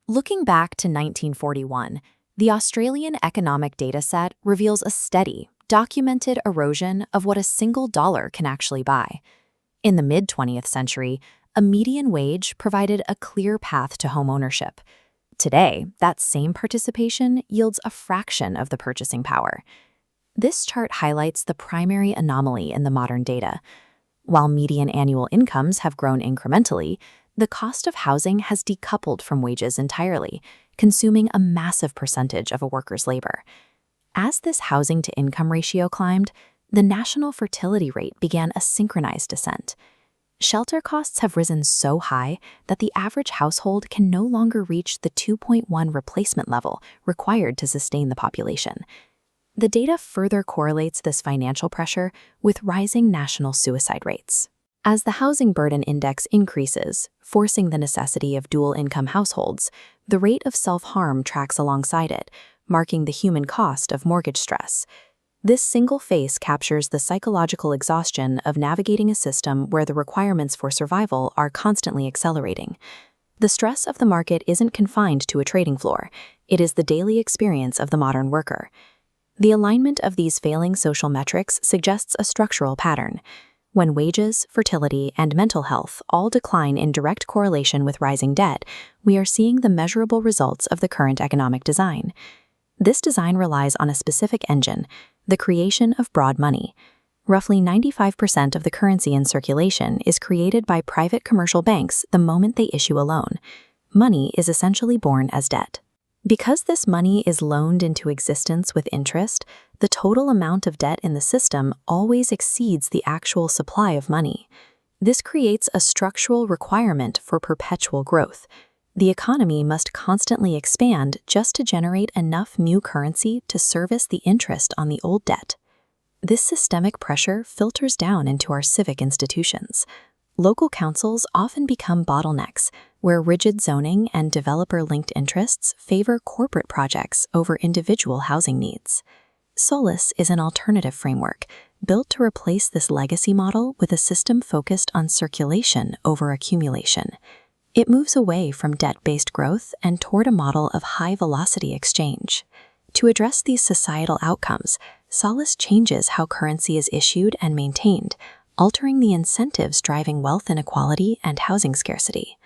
Looking back to 1941, the Australian economic data set reveals a steady, documented erosion of what a single dollar can actually buy. In the mid-20th century, a median wage provided a clear path to home ownership. Today, that same participation yields a fraction of the purchasing power. This chart highlights the primary anomaly in the modern data. While median annual incomes have grown incrementally, the cost of housing has decoupled from wages entirely, consuming a massive percentage of a worker's labor. As this housing-to-income ratio climbed, the national fertility rate began a synchronized descent. Shelter costs have risen so high that the average household can no longer reach the 2.1 replacement level required to sustain the population. The data further correlates this financial pressure with rising national suicide rates. As the Housing Burden Index increases, forcing the necessity of dual-income households, the rate of self-harm tracks alongside it, marking the human cost of mortgage stress. This single face captures the psychological exhaustion of navigating a system where the requirements for survival are constantly accelerating. The stress of the market isn't confined to a trading floor. It is the daily experience of the modern worker. The alignment of these failing social metrics suggests a structural pattern. When wages, fertility, and mental health all decline in direct correlation with rising debt, we are seeing the measurable results of the current economic design. This design relies on a specific engine, the creation of broad money. Roughly 95% of the currency in circulation is created by private commercial banks the moment they issue a loan. Money is essentially born as debt. Because this money is loaned into existence with interest, the total amount of debt in the system always exceeds the actual supply of money. This creates a structural requirement for perpetual growth. The economy must constantly expand just to generate enough new currency to service the interest on the old debt. This systemic pressure filters down into our civic institutions. Local councils often become bottlenecks, where rigid zoning and developer-linked interests favor corporate projects over individual housing needs. Solus is an alternative framework, built to replace this legacy model with a system focused on circulation over accumulation. It moves away from debt-based growth and toward a model of high-velocity exchange. To address these societal outcomes, Solus changes how currency is issued and maintained, altering the incentives driving wealth inequality and housing scarcity.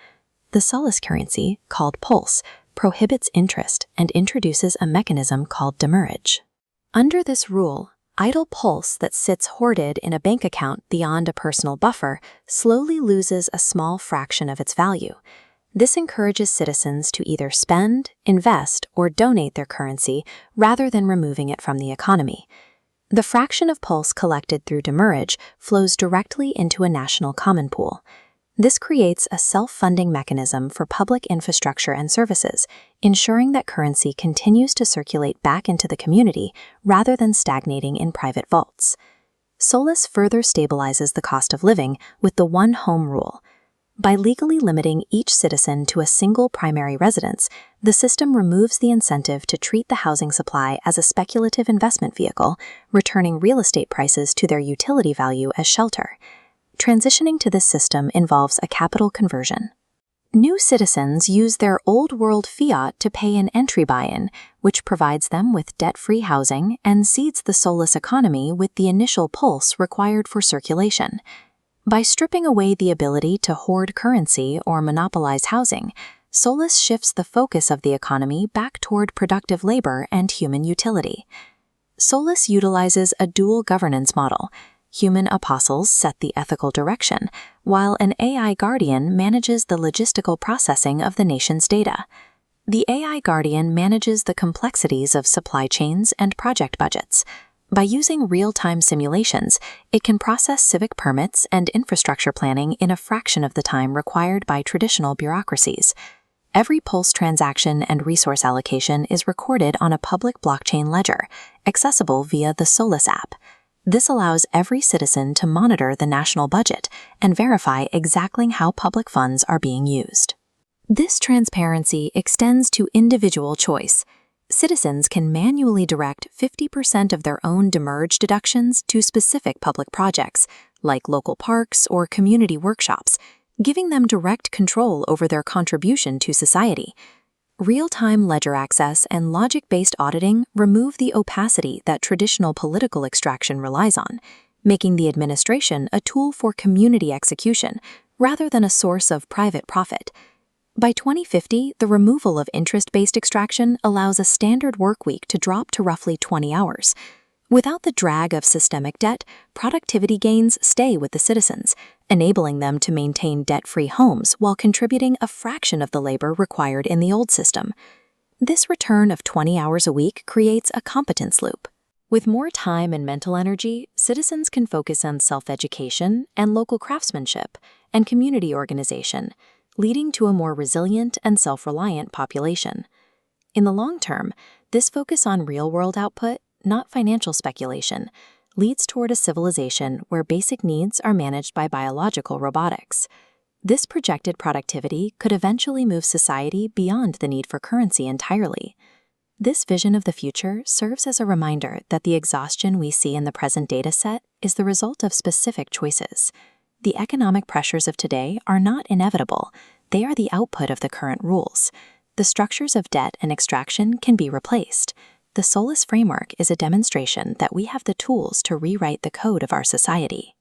The Solus currency, called Pulse, prohibits interest and introduces a mechanism called demurrage. Under this rule, idle pulse that sits hoarded in a bank account beyond a personal buffer slowly loses a small fraction of its value. This encourages citizens to either spend, invest, or donate their currency rather than removing it from the economy. The fraction of pulse collected through demurrage flows directly into a national common pool. This creates a self-funding mechanism for public infrastructure and services, ensuring that currency continues to circulate back into the community rather than stagnating in private vaults. Solus further stabilizes the cost of living with the one home rule. By legally limiting each citizen to a single primary residence, the system removes the incentive to treat the housing supply as a speculative investment vehicle, returning real estate prices to their utility value as shelter. Transitioning to this system involves a capital conversion. New citizens use their old-world fiat to pay an entry buy-in, which provides them with debt-free housing and seeds the Solus economy with the initial pulse required for circulation. By stripping away the ability to hoard currency or monopolize housing, Solus shifts the focus of the economy back toward productive labor and human utility. Solus utilizes a dual governance model. Human apostles set the ethical direction, while an AI guardian manages the logistical processing of the nation's data. The AI guardian manages the complexities of supply chains and project budgets. By using real-time simulations, it can process civic permits and infrastructure planning in a fraction of the time required by traditional bureaucracies. Every Pulse transaction and resource allocation is recorded on a public blockchain ledger, accessible via the Solus app. This allows every citizen to monitor the national budget and verify exactly how public funds are being used. This transparency extends to individual choice. Citizens can manually direct 50% of their own demurrage deductions to specific public projects, like local parks or community workshops, giving them direct control over their contribution to society. Real-time ledger access and logic-based auditing remove the opacity that traditional political extraction relies on, making the administration a tool for community execution rather than a source of private profit. By 2050, the removal of interest-based extraction allows a standard workweek to drop to roughly 20 hours. Without the drag of systemic debt, productivity gains stay with the citizens, enabling them to maintain debt-free homes while contributing a fraction of the labor required in the old system. This return of 20 hours a week creates a competence loop. With more time and mental energy, citizens can focus on self-education and local craftsmanship and community organization, leading to a more resilient and self-reliant population. In the long term, this focus on real-world output, not financial speculation, leads toward a civilization where basic needs are managed by biological robotics. This projected productivity could eventually move society beyond the need for currency entirely. This vision of the future serves as a reminder that the exhaustion we see in the present data set is the result of specific choices. The economic pressures of today are not inevitable. They are the output of the current rules. The structures of debt and extraction can be replaced. The Solus framework is a demonstration that we have the tools to rewrite the code of our society.